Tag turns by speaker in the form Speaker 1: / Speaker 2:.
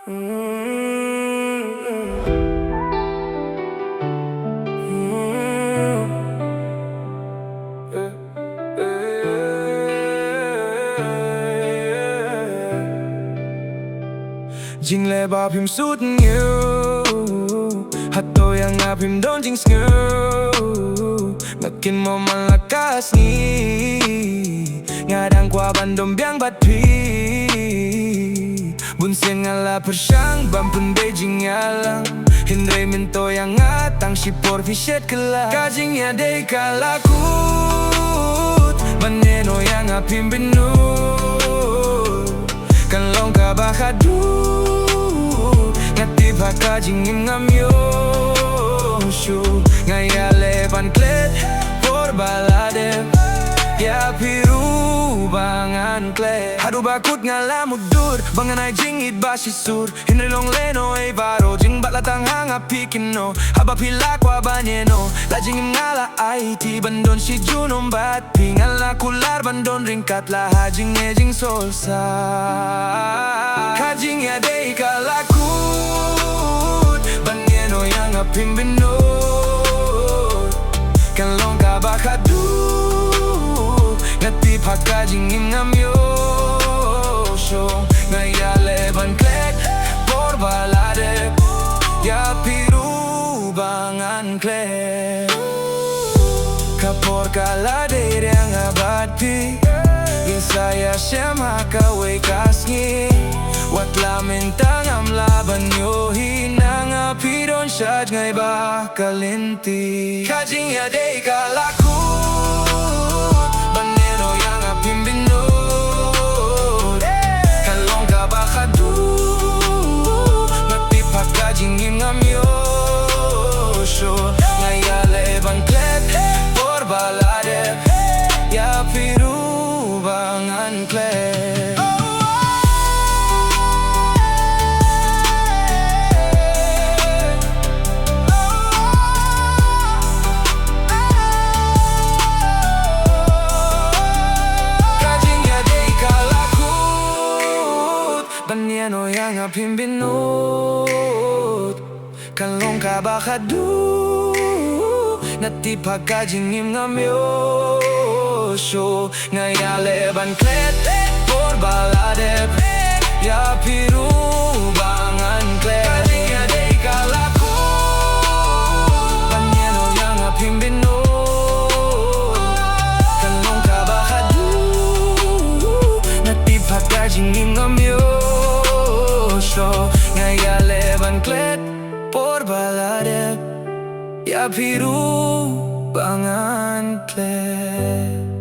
Speaker 1: Jing le ba Phim sngew Hato yang Phim don Jing sngew kynmaw man la Khasi ngadang Kwah bandom biang bat Phim bun sien la pyrshang bampun Jing Iadei hindray minto yang atang shipor fishet kela Ka Jing Iadei Ka La Kut baneno yang Phim binut kan long ka bahadu ngati baka jingim ngamyo shu ngayale ban klet por balade ya piru bangan klet hadu bakut ngala mudur banganay jingit basisur hinrilong leno ay varo jing batlatang hanga pikino haba pila Kwah banyeno la jingim ngala ay ti bandon si junom bat pingala kular bandon ringkat la jing jing solsa Ka Jing Iadei Ka La Kut baneno yang Phim binut kan long ka bakadu ngati baka jingim ngamyo sho ngayale ban klet por balade ya piru bangan klet kapor kalade yang abati saya siya kaway kasngi wat lamintang am laban yo hinang apidon siya ngay ba kalinti Ka Jing Iadei Ka La Kut baneno yang Phim binut kalong ka bakadu nagtipak ka jingim ngamyo sho ngayale ban klet por balade ya piru bangan klet Ka Jing Iadei Ka La Kut baneno yang Phim binut kalong ka bakadu natipag ka jingim ngamyo sho ngayale ban klet por balade ya piru bangan klet Ka Jing Iadei Ka La Kut baneno yang Phim binut kalong ka bakadu natipag ka jingim ngamyo sho ngayale ban klet por balade ya piru bangan klet